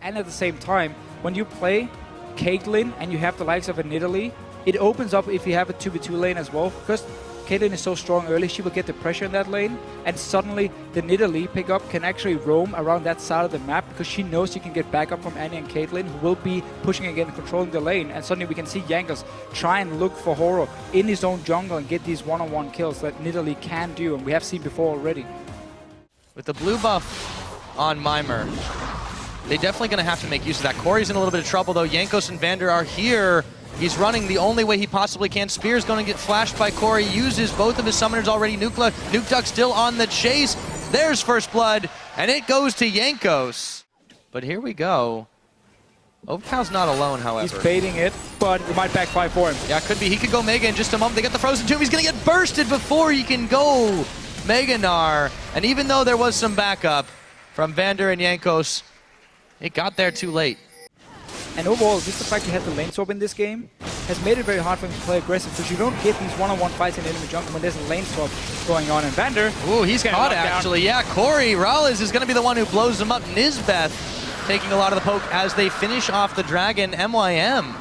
And at the same time, when you play Caitlyn and you have the likes of a Nidalee, it opens up if you have a 2v2 lane as well. Because Caitlyn is so strong early, she will get the pressure in that lane, and suddenly the Nidalee pickup can actually roam around that side of the map because she knows she can get backup from Annie and Caitlyn, who will be pushing again, controlling the lane, and suddenly we can see Jankos try and look for Horo in his own jungle and get these one-on-one kills that Nidalee can do, and we have seen before already. With the blue buff on Mimer, they're definitely going to have to make use of that. Kori's in a little bit of trouble though. Jankos and Vander are here. He's running the only way he possibly can. Spear's going to get flashed by Kori. Uses both of his summoners already. Nukeduck still on the chase. There's first blood, and it goes to Jankos. But here we go. Overpow's not alone, however. He's baiting it, but it might backfire for him. Yeah, could be. He could go Mega in just a moment. They get the Frozen Tomb. He's going to get bursted before he can go Mega Gnar. And even though there was some backup from Vander and Jankos, it got there too late. And overall, just the fact you had the lane swap in this game has made it very hard for him to play aggressive, because you don't get these one-on-one fights in the enemy jungle when there's a lane swap going on. And Vander, ooh, he's caught actually. Yeah, MrRalleZ is going to be the one who blows him up. Nisbeth taking a lot of the poke as they finish off the dragon. MYM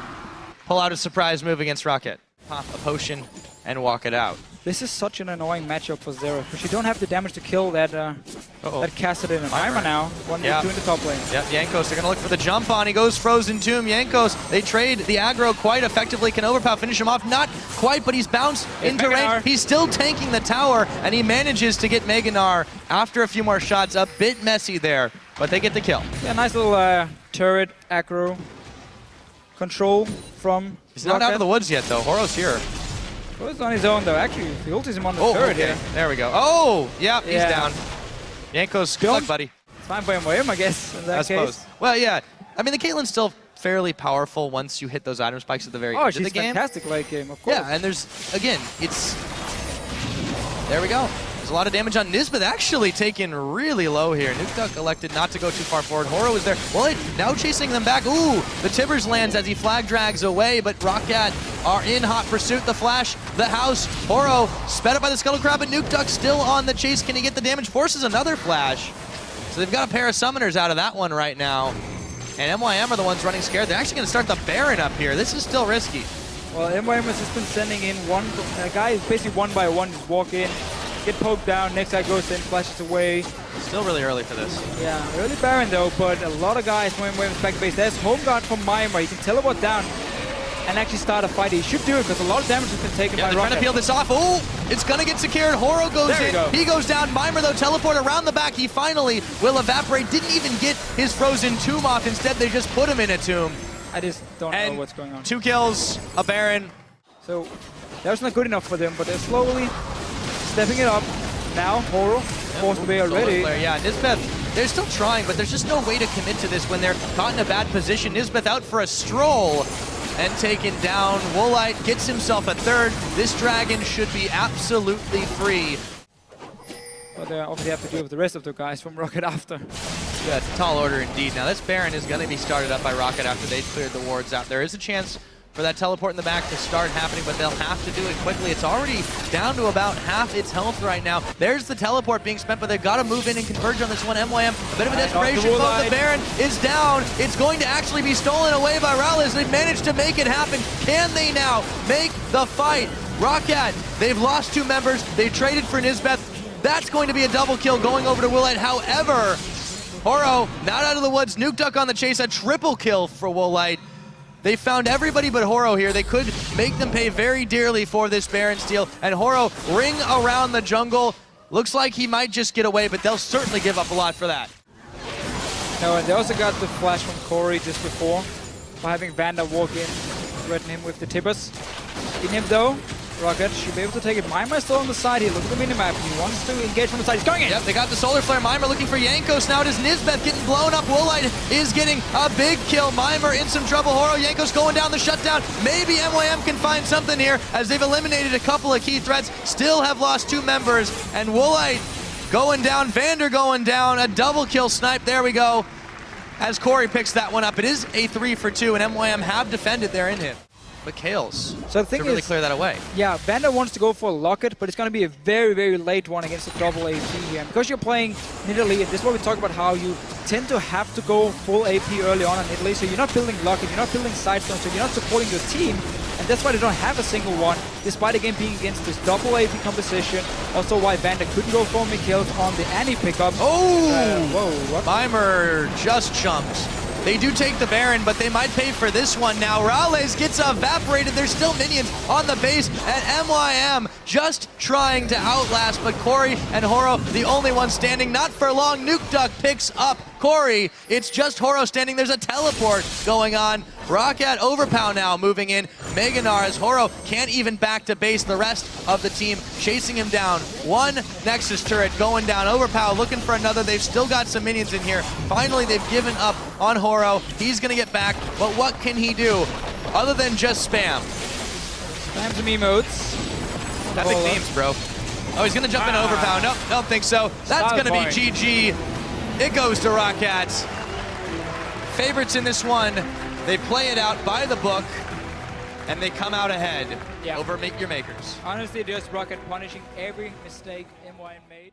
pull out a surprise move against Roccat. Pop a potion and walk it out. This is such an annoying matchup for Xerath, because you don't have the damage to kill that that Kassadin and Mimer now when they're doing the top lane. Yep, Jankos, they're going to look for the jump on. He goes Frozen Tomb. Jankos, they trade the aggro quite effectively. Can Overpow finish him off? Not quite, but he's bounced into range. He's still tanking the tower, and he manages to get Mega Gnar after a few more shots. A bit messy there, but they get the kill. Yeah, nice little turret aggro control from He's not out of the woods yet, though. Horo's here. Horo's on his own, though. Actually, he ultis him on the turret here. There we go. Oh, yeah, he's down. Jankos, good luck, buddy. It's fine for MYM, I guess, in that case. Well, yeah. I mean, the Caitlyn's still fairly powerful once you hit those item spikes at the very end of the game. Oh, she's fantastic late game, of course. Yeah, and there's, again, it's... There we go. There's a lot of damage on Nisbeth, actually taken really low here. nukeduck elected not to go too far forward. Horo is there. Woolite now chasing them back. Ooh, the Tibbers lands as he flag drags away, but Roccat are in hot pursuit. The flash, the house. Horo sped up by the Scuttle Crab, but nukeduck still on the chase. Can he get the damage? Forces another flash. So they've got a pair of summoners out of that one right now. And MYM are the ones running scared. They're actually going to start the Baron up here. This is still risky. Well, MYM has just been sending in one. A guy is basically one by one, just walk in, get poked down, next guy goes in, flashes away. Still really early for this. Yeah, early Baron though, but a lot of guys when back to base. There's home guard from Mimer. He can teleport down and actually start a fight. He should do it because a lot of damage has been taken by Roccat. They're trying to peel this off. Oh, it's going to get secured. Horo goes in. He goes down. Mimer, though, teleport around the back. He finally will evaporate. Didn't even get his Frozen Tomb off. Instead, they just put him in a tomb. I just don't know what's going on. 2 kills, a Baron. So that was not good enough for them, but they're slowly stepping it up. Now, Horo forced away already. Yeah, Nisbeth, they're still trying, but there's just no way to commit to this when they're caught in a bad position. Nisbeth out for a stroll and taken down. Woolite gets himself a third. This dragon should be absolutely free. But they obviously have to deal with the rest of the guys from Roccat after. Yeah, it's a tall order indeed. Now this Baron is going to be started up by Roccat after they cleared the wards out. There is a chance for that teleport in the back to start happening, but they'll have to do it quickly. It's already down to about half its health right now. There's the teleport being spent, but they've got to move in and converge on this one. MYM, a bit of a desperation mode. The Baron is down. It's going to actually be stolen away by MrRalleZ. They've managed to make it happen. Can they now make the fight? Roccat, they've lost 2 members. They traded for Nisbeth. That's going to be a double kill going over to Woolite. However, Horo not out of the woods. nukeduck on the chase, a triple kill for Woolite. They found everybody but Horo here. They could make them pay very dearly for this Baron steal. And Horo ring around the jungle. Looks like he might just get away, but they'll certainly give up a lot for that. No, and they also got the flash from Kori just before by having Vander walk in, threaten him with the Tibbers. In him though, Roccat should be able to take it. Mimer still on the side here. Look at the minimap. He wants to engage from the side. He's going in. Yep, they got the Solar Flare. Mimer looking for Jankos. Now it is Nisbeth getting blown up. Woolite is getting a big kill. Mimer in some trouble. Horo, Jankos going down the shutdown. Maybe MYM can find something here as they've eliminated a couple of key threats. Still have lost 2 members. And Woolite going down. Vander going down. A double kill snipe. There we go. As Kori picks that one up. It is a 3 for 2, and MYM have defended their in hit. but Kales So the thing to really is, clear that away. yeah, Vander wants to go for a Locket, but it's going to be a very, very late one against a double AP here. And because you're playing Nidalee, and this is what we talk about, how you tend to have to go full AP early on Nidalee, so you're not building Locket, you're not building Sidestone, so you're not supporting your team, and that's why they don't have a single one, despite the game being against this double AP composition. Also why Vander couldn't go for me kills on the Annie pickup. Oh! Whoa, what? Mimer just jumped. They do take the Baron, but they might pay for this one now. MrRalleZ gets evaporated. There's still minions on the base, and MYM just trying to outlast, but Kori and Horo, the only one standing. Not for long, nukeduck picks up Kori. It's just Horo standing. There's a teleport going on. Roccat Overpow now moving in. Gnar as Horo can't even back to base. The rest of the team chasing him down. One Nexus turret going down. Overpow looking for another. They've still got some minions in here. Finally, they've given up on Horo. He's going to get back, but what can he do other than just spam? Spam some emotes. Epic memes, bro. Oh, he's going to jump in Overpow. Nope, don't think so. That's going to be GG. It goes to Roccat. Favorites in this one. They play it out by the book, and they come out ahead over your makers. Honestly, just Roccat punishing every mistake MYM made.